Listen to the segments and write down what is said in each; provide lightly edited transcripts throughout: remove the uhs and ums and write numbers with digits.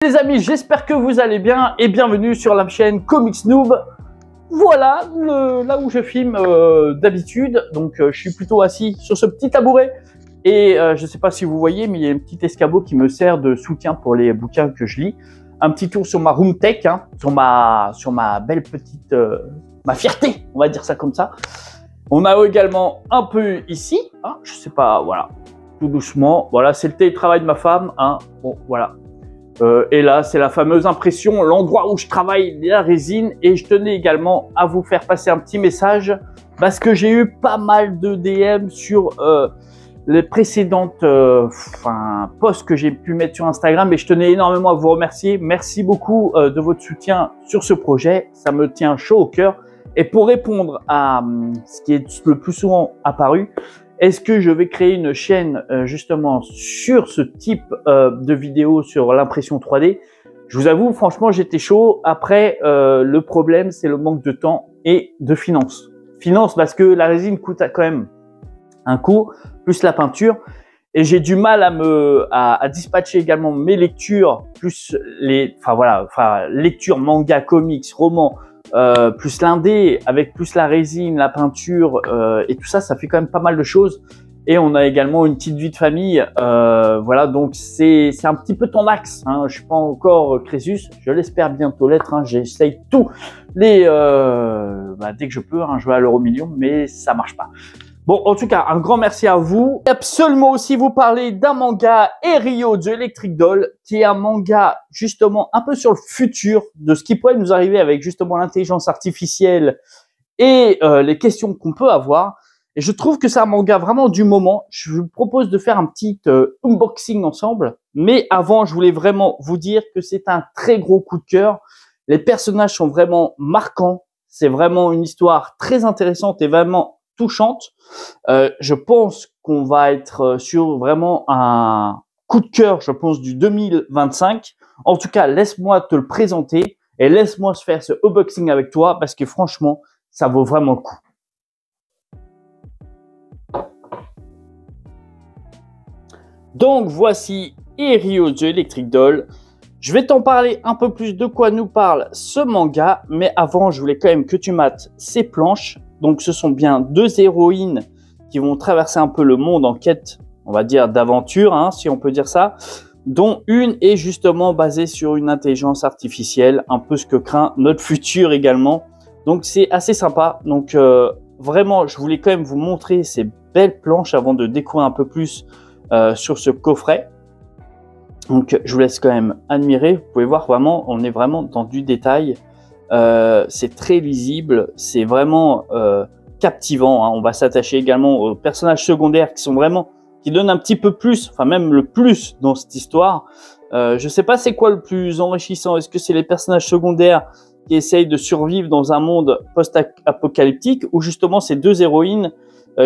Les amis, j'espère que vous allez bien et bienvenue sur la chaîne Comics Noob. Voilà là où je filme d'habitude. Donc je suis plutôt assis sur ce petit tabouret et je ne sais pas si vous voyez, mais il y a un petit escabeau qui me sert de soutien pour les bouquins que je lis. Un petit tour sur ma room tech, hein, sur ma belle petite ma fierté, on va dire ça comme ça. On a également un peu ici, hein, je sais pas, voilà, tout doucement. Voilà, c'est le télétravail de ma femme, hein. Bon, voilà. Et là, c'est la fameuse impression, l'endroit où je travaille la résine. Et je tenais également à vous faire passer un petit message parce que j'ai eu pas mal de DM sur les précédentes posts que j'ai pu mettre sur Instagram. Et je tenais énormément à vous remercier. Merci beaucoup de votre soutien sur ce projet. Ça me tient chaud au cœur. Et pour répondre à ce qui est le plus souvent apparu, est-ce que je vais créer une chaîne justement sur ce type de vidéo sur l'impression 3D? Je vous avoue, franchement, j'étais chaud. Après, le problème, c'est le manque de temps et de finances. Finances parce que la résine coûte quand même un coût, plus la peinture. Et j'ai du mal à dispatcher également mes lectures, plus lectures, manga, comics, romans, plus l'indé, avec plus la résine, la peinture et tout ça, ça fait quand même pas mal de choses. Et on a également une petite vie de famille, voilà, donc c'est un petit peu ton axe, hein. Je suis pas encore Crésus, je l'espère bientôt l'être, hein. J'essaye tout dès que je peux, hein, jouer à l'euro million, mais ça marche pas. Bon, en tout cas, un grand merci à vous. Absolument aussi vous parler d'un manga Erio The Electric Doll, qui est un manga justement un peu sur le futur de ce qui pourrait nous arriver avec justement l'intelligence artificielle et les questions qu'on peut avoir. Et je trouve que c'est un manga vraiment du moment. Je vous propose de faire un petit unboxing ensemble. Mais avant, je voulais vraiment vous dire que c'est un très gros coup de cœur. Les personnages sont vraiment marquants. C'est vraiment une histoire très intéressante et vraiment touchante. Je pense qu'on va être sur vraiment un coup de cœur, je pense, du 2025. En tout cas, laisse-moi te le présenter et laisse-moi faire ce unboxing avec toi parce que franchement, ça vaut vraiment le coup. Donc, voici Erio The Electric Doll. Je vais t'en parler un peu plus de quoi nous parle ce manga, mais avant, je voulais quand même que tu mates ces planches. Donc, ce sont bien deux héroïnes qui vont traverser un peu le monde en quête, on va dire, d'aventure, hein, si on peut dire ça, dont une est justement basée sur une intelligence artificielle, un peu ce que craint notre futur également. Donc, c'est assez sympa. Donc, vraiment, je voulais quand même vous montrer ces belles planches avant de découvrir un peu plus sur ce coffret. Donc, je vous laisse quand même admirer. Vous pouvez voir vraiment, on est vraiment dans du détail. C'est très lisible, c'est vraiment captivant, hein. On va s'attacher également aux personnages secondaires qui donnent un petit peu plus, enfin même le plus dans cette histoire. Je sais pas c'est quoi le plus enrichissant. Est-ce que c'est les personnages secondaires qui essayent de survivre dans un monde post-apocalyptique ou justement ces deux héroïnes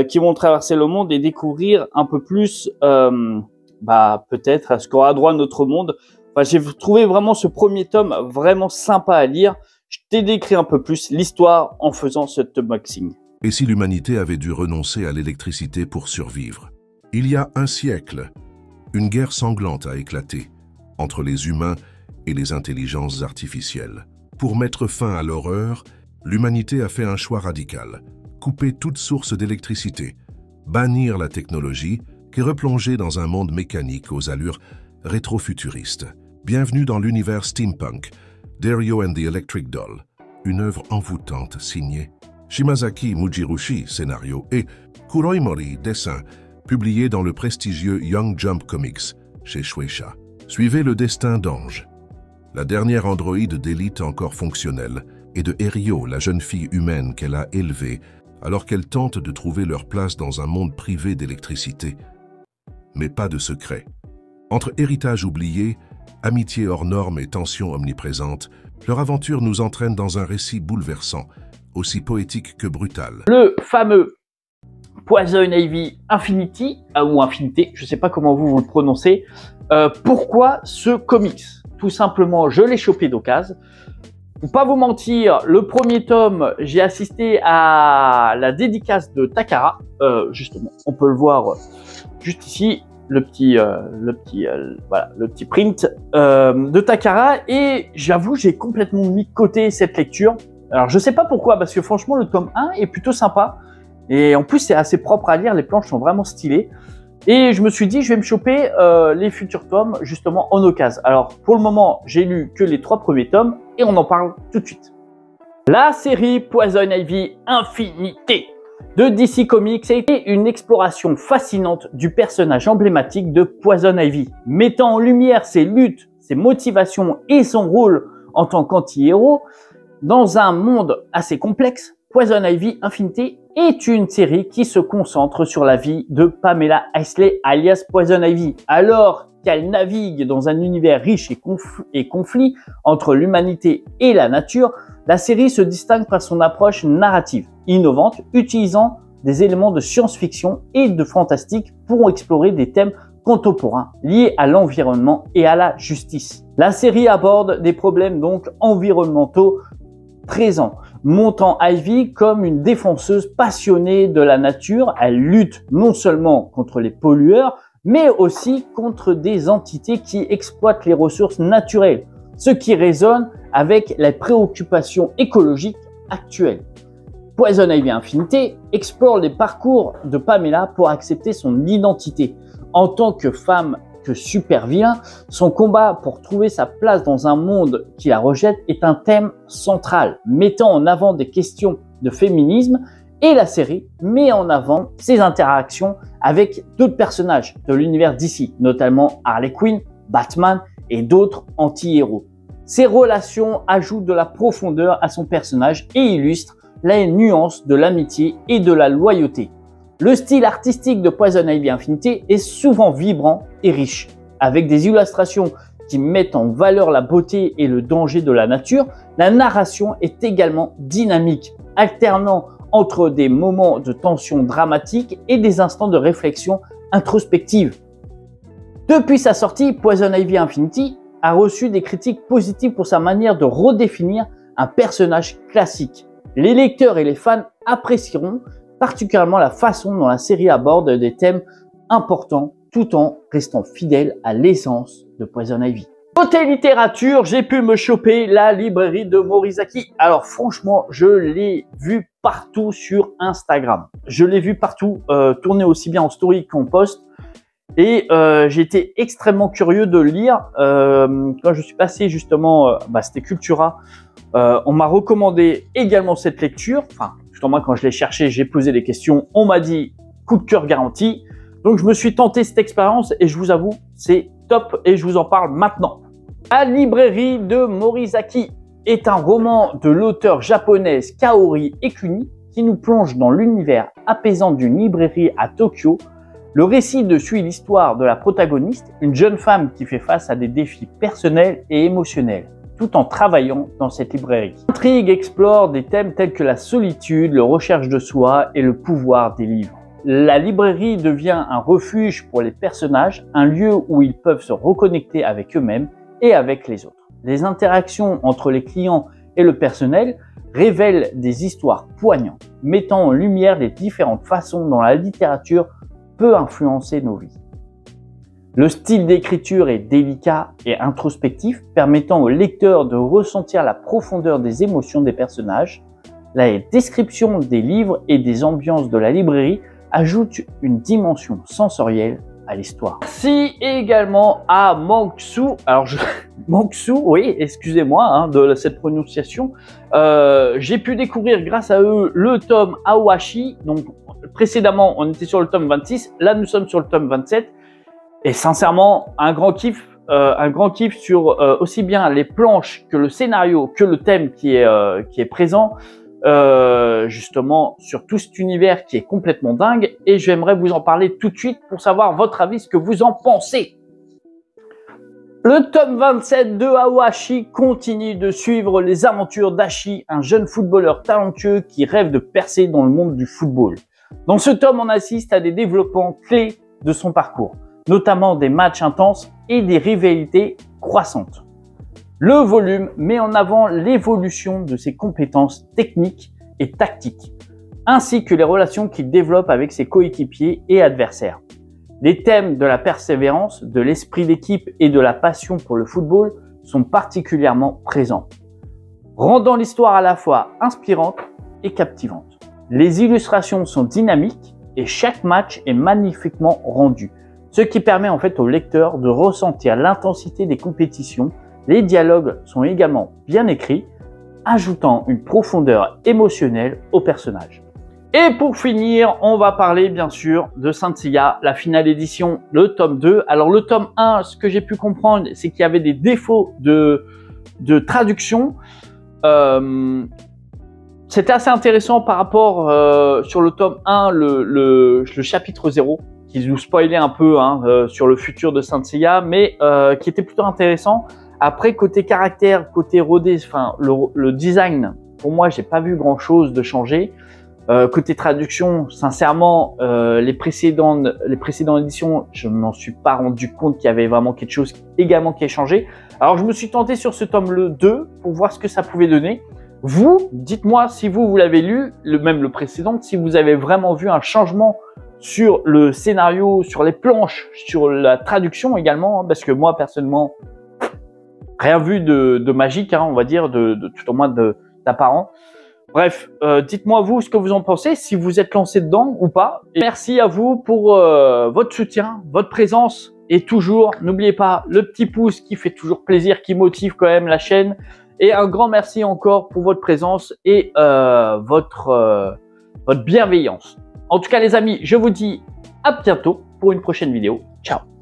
qui vont traverser le monde et découvrir un peu plus peut-être ce qu'aura droit notre monde. Enfin, j'ai trouvé vraiment ce premier tome vraiment sympa à lire. Je t'ai décrit un peu plus l'histoire en faisant ce unboxing. Et si l'humanité avait dû renoncer à l'électricité pour survivre? Il y a un siècle, une guerre sanglante a éclaté entre les humains et les intelligences artificielles. Pour mettre fin à l'horreur, l'humanité a fait un choix radical: couper toute source d'électricité, bannir la technologie et replonger dans un monde mécanique aux allures rétrofuturistes. Bienvenue dans l'univers steampunk d'Erio and the Electric Doll, une œuvre envoûtante signée Shimazaki Mujirushi, scénario, et Kuroi Mori, dessin, publié dans le prestigieux Young Jump Comics chez Shueisha. Suivez le destin d'Ange, la dernière androïde d'élite encore fonctionnelle, et de Erio, la jeune fille humaine qu'elle a élevée alors qu'elle tente de trouver leur place dans un monde privé d'électricité. Mais pas de secret. Entre héritage oublié, amitié hors norme et tensions omniprésentes, leur aventure nous entraîne dans un récit bouleversant, aussi poétique que brutal. Le fameux Poison Ivy Infinity, ou Infinité, je ne sais pas comment vous le prononcez. Pourquoi ce comics? Tout simplement, je l'ai chopé d'occasion. Pour pas vous mentir, le premier tome, j'ai assisté à la dédicace de Takara. Justement, on peut le voir juste ici. voilà, le petit print de Takara, et j'avoue j'ai complètement mis de côté cette lecture. Alors je sais pas pourquoi, parce que franchement le tome 1 est plutôt sympa et en plus c'est assez propre à lire, les planches sont vraiment stylées et je me suis dit je vais me choper les futurs tomes justement en occasion. Alors pour le moment j'ai lu que les 3 premiers tomes et on en parle tout de suite. La série Poison Ivy Infinité de DC Comics a été une exploration fascinante du personnage emblématique de Poison Ivy, mettant en lumière ses luttes, ses motivations et son rôle en tant qu'anti-héros. Dans un monde assez complexe, Poison Ivy Infinité est une série qui se concentre sur la vie de Pamela Isley alias Poison Ivy, alors qu'elle navigue dans un univers riche et conflit entre l'humanité et la nature. La série se distingue par son approche narrative, innovante, utilisant des éléments de science-fiction et de fantastique pour explorer des thèmes contemporains liés à l'environnement et à la justice. La série aborde des problèmes donc environnementaux présents, montant Ivy comme une défenseuse passionnée de la nature. Elle lutte non seulement contre les pollueurs, mais aussi contre des entités qui exploitent les ressources naturelles, ce qui résonne avec les préoccupations écologiques actuelles. Poison Ivy Infinité explore les parcours de Pamela pour accepter son identité. En tant que femme, que super vilain, son combat pour trouver sa place dans un monde qui la rejette est un thème central, mettant en avant des questions de féminisme, et la série met en avant ses interactions avec d'autres personnages de l'univers DC, notamment Harley Quinn, Batman et d'autres anti-héros. Ces relations ajoutent de la profondeur à son personnage et illustrent les nuances de l'amitié et de la loyauté. Le style artistique de Poison Ivy Infinité est souvent vibrant et riche, avec des illustrations qui mettent en valeur la beauté et le danger de la nature. La narration est également dynamique, alternant entre des moments de tension dramatique et des instants de réflexion introspective. Depuis sa sortie, Poison Ivy Infinity a reçu des critiques positives pour sa manière de redéfinir un personnage classique. Les lecteurs et les fans apprécieront particulièrement la façon dont la série aborde des thèmes importants tout en restant fidèle à l'essence de Poison Ivy. Côté littérature, j'ai pu me choper la librairie de Morizaki. Alors franchement, je l'ai vu partout sur Instagram. Je l'ai vu partout, tourner aussi bien en story qu'en post. Et j'ai été extrêmement curieux de le lire. Quand je suis passé justement, c'était Cultura, on m'a recommandé également cette lecture. Enfin, justement, quand je l'ai cherché, j'ai posé des questions. On m'a dit coup de cœur garanti. Donc, je me suis tenté cette expérience et je vous avoue, c'est top et je vous en parle maintenant. La librairie de Morizaki est un roman de l'auteur japonaise Kaori Ekuni qui nous plonge dans l'univers apaisant d'une librairie à Tokyo. Le récit suit l'histoire de la protagoniste, une jeune femme qui fait face à des défis personnels et émotionnels, tout en travaillant dans cette librairie. L'intrigue explore des thèmes tels que la solitude, la recherche de soi et le pouvoir des livres. La librairie devient un refuge pour les personnages, un lieu où ils peuvent se reconnecter avec eux-mêmes et avec les autres. Les interactions entre les clients et le personnel révèlent des histoires poignantes, mettant en lumière les différentes façons dont la littérature peut influencer nos vies. Le style d'écriture est délicat et introspectif, permettant au lecteur de ressentir la profondeur des émotions des personnages. La description des livres et des ambiances de la librairie ajoute une dimension sensorielle à l'histoire. Merci également à Manksu. Alors, Manksu, oui, excusez-moi de cette prononciation. J'ai pu découvrir grâce à eux le tome Awashi. Donc, précédemment, on était sur le tome 26. Là, nous sommes sur le tome 27. Et sincèrement, un grand kiff sur aussi bien les planches que le scénario, que le thème qui est présent. Justement sur tout cet univers qui est complètement dingue, et j'aimerais vous en parler tout de suite pour savoir votre avis, ce que vous en pensez. Le tome 27 de Awashi continue de suivre les aventures d'Ashi, un jeune footballeur talentueux qui rêve de percer dans le monde du football. Dans ce tome, on assiste à des développements clés de son parcours, notamment des matchs intenses et des rivalités croissantes. Le volume met en avant l'évolution de ses compétences techniques et tactiques, ainsi que les relations qu'il développe avec ses coéquipiers et adversaires. Les thèmes de la persévérance, de l'esprit d'équipe et de la passion pour le football sont particulièrement présents, rendant l'histoire à la fois inspirante et captivante. Les illustrations sont dynamiques et chaque match est magnifiquement rendu, ce qui permet en fait au lecteur de ressentir l'intensité des compétitions. Les dialogues sont également bien écrits, ajoutant une profondeur émotionnelle aux personnages. Et pour finir, on va parler bien sûr de Saint Seiya, la finale édition, le tome 2. Alors le tome 1, ce que j'ai pu comprendre, c'est qu'il y avait des défauts de traduction. C'était assez intéressant par rapport sur le tome 1, le chapitre 0, qui nous spoilait un peu sur le futur de Saint Seiya, mais qui était plutôt intéressant. Après, côté caractère, côté rodé, enfin le design, pour moi, j'ai pas vu grand chose de changer. Côté traduction, sincèrement, les précédentes éditions, je ne m'en suis pas rendu compte qu'il y avait vraiment quelque chose également qui a changé. Alors, je me suis tenté sur ce tome 2 pour voir ce que ça pouvait donner. Vous, dites-moi si vous l'avez lu, même le précédent, si vous avez vraiment vu un changement sur le scénario, sur les planches, sur la traduction également, parce que moi, personnellement, rien vu de magique, on va dire, tout au moins d'apparent. Bref, dites-moi vous ce que vous en pensez, si vous êtes lancé dedans ou pas. Et merci à vous pour votre soutien, votre présence. Et toujours, n'oubliez pas le petit pouce qui fait toujours plaisir, qui motive quand même la chaîne. Et un grand merci encore pour votre présence et votre bienveillance. En tout cas les amis, je vous dis à bientôt pour une prochaine vidéo. Ciao.